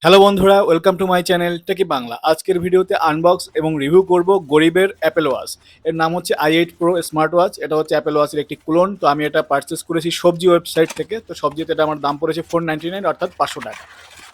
Hello বন্ধুরা, welcome to my channel টেকি Bangla. আজকের ভিডিওতে আনবক্স এবং রিভিউ করব গরিবের অ্যাপেল ওয়াচ। এর নাম হচ্ছে i8 প্রো স্মার্ট ওয়াচ। এটা হচ্ছে অ্যাপেল ওয়াচের একটি ক্লোন। তো আমি এটা পারচেস করেছি সবজি ওয়েবসাইট থেকে। তো সবজিতে এটা আমার দাম পড়েছে 499, অর্থাৎ 500 টাকা।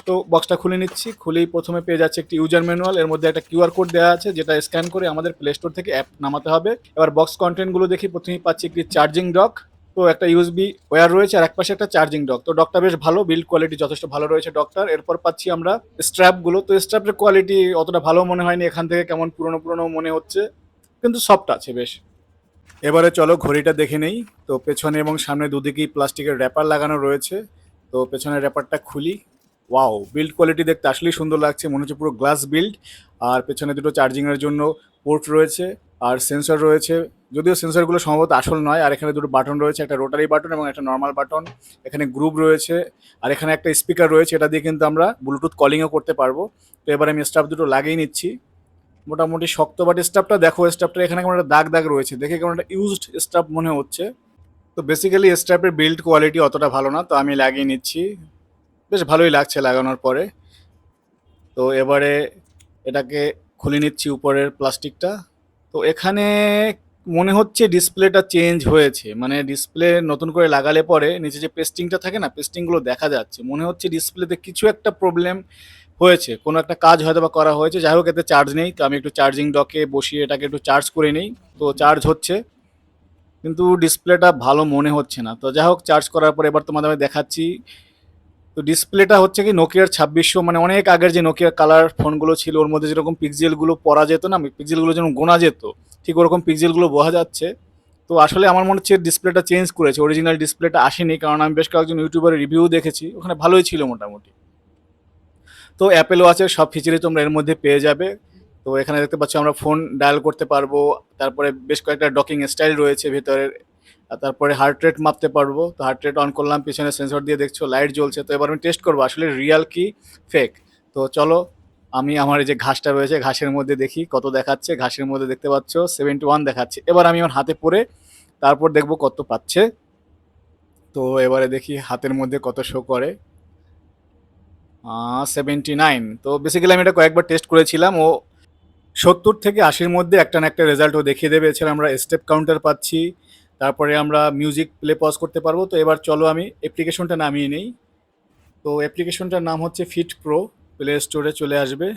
তো বক্সটা খুলে নিচ্ছি। খুলেই প্রথমে পেয়ে যাচ্ছে একটি ইউজার ম্যানুয়াল। এর মধ্যে একটা কিউআর কোড দেওয়া আছে, যেটা স্ক্যান করে আমাদের প্লে স্টোর থেকে অ্যাপ নামাতে হবে। এবার বক্স কন্টেন্টগুলো দেখি। প্রথমেই পাচ্ছি একটি চার্জিং ডক। তো একটা ইউএসবি ওয়্যার রয়েছে আর একপাশে একটা চার্জিং ডক। তো ডকটা বেশ ভালো, বিল্ড কোয়ালিটি যথেষ্ট ভালো রয়েছে ডকটার। এরপর পাচ্ছি আমরা স্ট্র্যাপগুলো। তো স্ট্র্যাপের কোয়ালিটি অতটা ভালো মনে হয়নি, এখান থেকে কেমন পুরনো পুরনো মনে হচ্ছে, কিন্তু সফট আছে বেশ। এবারে চলো ঘড়িটা দেখে নেই। তো পেছনে এবং সামনে দুদিকেই প্লাস্টিকের র্যাপার লাগানো রয়েছে। তো পেছনের র্যাপারটা খুলি। ওয়াও, বিল্ড কোয়ালিটি দেখতে আসলেই সুন্দর লাগছে, মনে হচ্ছে পুরো গ্লাস বিল্ড। আর পেছনে দুটো চার্জিংয়ের জন্য পোর্ট রয়েছে আর সেন্সর রয়েছে। যদিও সেন্সরগুলো সম্ভবত আসল নয়। আর এখানে দুটো বাটন রয়েছে, একটা রোটারি বাটন এবং একটা নর্মাল বাটন। এখানে গ্রুপ রয়েছে আর এখানে একটা স্পিকার রয়েছে, এটা দিয়ে কিন্তু আমরা ব্লুটুথ কলিংও করতে পারবো। তো এবার আমি স্টাফ দুটো লাগিয়ে নিচ্ছি। মোটামুটি শক্ত, বাট স্টাফটা দেখো, স্টাফটা এখানে কেমন একটা দাগ দাগ রয়েছে, দেখে কেমন একটা ইউজড স্টাফ মনে হচ্ছে। তো বেসিক্যালি স্টাফের বিল্ড কোয়ালিটি অতটা ভালো না, তো আমি লাগিয়ে নিচ্ছি। বেশ ভালোই লাগছে লাগানোর পরে। তো এবারে এটাকে খুলে নিচ্ছি উপরের প্লাস্টিকটা। তো এখানে মনে হচ্ছে ডিসপ্লেটা চেঞ্জ হয়েছে, মানে ডিসপ্লে নতুন করে লাগালে পরে নিচে যে পেস্টিংটা থাকে না, পেস্টিংগুলো দেখা যাচ্ছে। মনে হচ্ছে ডিসপ্লেতে কিছু একটা প্রবলেম হয়েছে, কোনো একটা কাজ হয়তো বা করা হয়েছে। যাই হোক, এতে চার্জ নেই, তো আমি একটু চার্জিং ডকে বসিয়ে এটাকে একটু চার্জ করে নিই। তো চার্জ হচ্ছে, কিন্তু ডিসপ্লেটা ভালো মনে হচ্ছে না। তো যাই হোক, চার্জ করার পর এবার তোমাদের আমি দেখাচ্ছি। তো ডিসপ্লেটা হচ্ছে কি নোকিয়ার 2600, মানে অনেক আগের যে নোকিয়ার কালার ফোনগুলো ছিল, ওর মধ্যে যেরকম পিক্সেলগুলো পড়া যেত না, পিক্সেলগুলো যেরকম গোনা যেত, ঠিক ওরকম পিক্সেলগুলো বোঝা যাচ্ছে। তো আসলে আমার মনে হচ্ছে ডিসপ্লেটা চেঞ্জ করেছে, অরিজিনাল ডিসপ্লেটা আসেনি, কারণ আমি বেশ কয়েকজন ইউটিউবারের রিভিউ দেখেছি, ওখানে ভালোই ছিল মোটামুটি। তো অ্যাপেল ওয়াচের সব ফিচারই তোমরা এর মধ্যে পেয়ে যাবে। তো এখানে দেখতে পাচ্ছ আমরা ফোন ডায়াল করতে পারবো। তারপরে বেশ কয়েকটা ডকিং স্টাইল রয়েছে ভেতরের। আর তারপরে হার্ট রেট মাপতে পারবো। তো হার্ট রেট অন করলাম, পিছনে সেন্সর দিয়ে দেখছো লাইট জ্বলছে। তো এবার আমি টেস্ট করবো আসলে রিয়াল কি ফেক। তো চলো, আমি আমার এই যে ঘাসটা রয়েছে, ঘাসের মধ্যে দেখি কত দেখাচ্ছে। ঘাসের মধ্যে দেখতে পাচ্ছ 71 দেখাচ্ছে। এবার আমি আমার হাতে পরে তারপর দেখবো কত পাচ্ছে। তো এবারে দেখি হাতের মধ্যে কত শো করে। 79। তো বেসিক্যালি আমি এটা কয়েকবার টেস্ট করেছিলাম, ও 70 থেকে 80-র মধ্যে একটা না একটা রেজাল্ট ও দেখিয়ে দেবে। এছাড়া আমরা স্টেপ কাউন্টার পাচ্ছি। তারপরে আমরা মিউজিক প্লে পজ করতে পারবো। তো এবার চলো আমি অ্যাপ্লিকেশনটা নামিয়ে নিই। তো অ্যাপ্লিকেশনটার নাম হচ্ছে ফিট প্রো, প্লে স্টোরে চলে আসবে।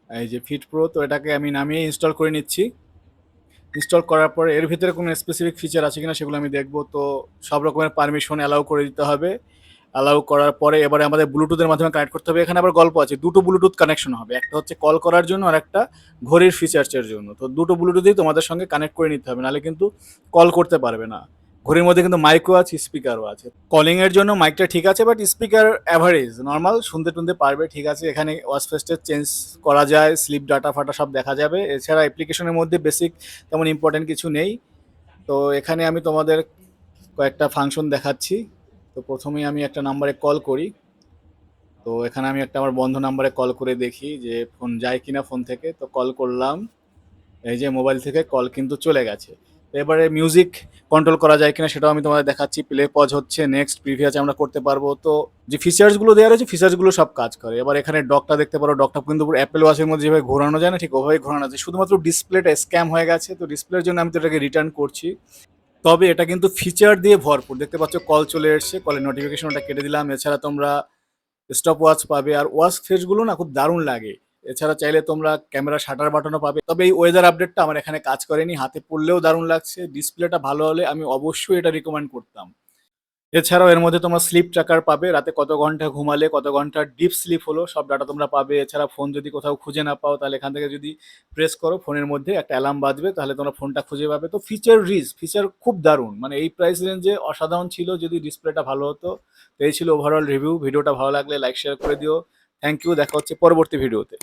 এই যে ফিট প্রো, তো এটাকে আমি নামিয়ে ইনস্টল করে নিচ্ছি। ইনস্টল করার পরে এর ভিতরে কোনো স্পেসিফিক ফিচার আছে কিনা সেগুলো আমি দেখবো। তো সব রকমের পারমিশন অ্যালাউ করে দিতে হবে। অ্যালাউ করার পরে এবারে আমাদের ব্লুটুথের মাধ্যমে কানেক্ট করতে হবে। এখানে আবার গল্প আছে, দুটো ব্লুটুথ কানেকশন হবে, একটা হচ্ছে কল করার জন্য আর একটা ঘড়ির ফিচার্সের জন্য। তো দুটো ব্লুটুথই তোমাদের সঙ্গে কানেক্ট করে নিতে হবে, নাহলে কিন্তু কল করতে পারবে না। ঘড়ির মধ্যে কিন্তু মাইকও আছে, স্পিকারও আছে। কলিং এর জন্য মাইকটা ঠিক আছে, বাট স্পিকার অ্যাভারেজ নর্মাল, শুনতে টুনতে পারবে, ঠিক আছে। এখানে ওয়াচ ফেস্টের চেঞ্জ করা যায়, স্লিপ ডাটা ফাটা সব দেখা যাবে। এছাড়া অ্যাপ্লিকেশনের মধ্যে বেসিক তেমন ইম্পর্টেন্ট কিছু নেই। তো এখানে আমি তোমাদের কয়েকটা ফাংশন দেখাচ্ছি। তো প্রথমেই আমি একটা নাম্বারে কল করি। তো এখানে আমি একটা আমার বন্ধ নাম্বারে কল করে দেখি যে ফোন যায় কিনা ফোন থেকে। তো কল করলাম, এই যে মোবাইল থেকে কল কিন্তু চলে গেছে। তো এবারে মিউজিক কন্ট্রোল করা যায় কিনা সেটাও আমি তোমাদের দেখাচ্ছি। প্লে পজ হচ্ছে, নেক্সট প্রিভিয়াস আমরা করতে পারবো। তো যে ফিচার্সগুলো দেওয়া রয়েছে, ফিচার্সগুলো সব কাজ করে। এবার এখানে ডকটা দেখতে পারো, ডকটা কিন্তু পুরো অ্যাপেল ওয়াচের মধ্যে যেভাবে ঘোরানো যায় না, ঠিক ওভাবেই ঘোরানো যায়। শুধুমাত্র ডিসপ্লেটা স্ক্যাম হয়ে গেছে, তো ডিসপ্লের জন্য আমি তো এটাকে রিটার্ন করছি। তবে এটা কিন্তু ফিচার দিয়ে ভরপুর। দেখতে পাচ্ছ কল চলে এসছে, কলের নোটিফিকেশন ওটা কেটে দিলাম। এছাড়া তোমরা স্টপ ওয়াচ পাবে, আর ওয়াচ ফেসগুলো না খুব দারুণ লাগে। এছাড়া চাইলে তোমরা ক্যামেরা শাটার বাটনও পাবে। তবে এই ওয়েদার আপডেটটা আমার এখানে কাজ করেনি, হাতে পড়লেও দারুণ লাগছে। ডিসপ্লেটা ভালো হলে আমি অবশ্যই এটা রিকমেন্ড করতাম। এছাড়াও এর মধ্যে তোমরা স্লিপ ট্র্যাকার পাবে, রাতে কত ঘন্টা ঘুমালে, কত ঘন্টা ডিপ স্লিপ হলো, সব ডাটা তোমরা পাবে। এছাড়া ফোন যদি কোথাও খুঁজে না পাও, তাহলে এখান থেকে যদি প্রেস করো, ফোনের মধ্যে একটা অ্যালার্ম বাজবে, তাহলে তোমরা ফোনটা খুঁজে পাবে। তো ফিচার রিচ, ফিচার খুব দারুণ, মানে এই প্রাইস রেঞ্জে অসাধারণ ছিল যদি ডিসপ্লেটা ভালো হতো। তো এই ছিল ওভারঅল রিভিউ। ভিডিওটা ভালো লাগলে লাইক শেয়ার করে দিও। থ্যাংক ইউ, দেখা হচ্ছে পরবর্তী ভিডিওতে।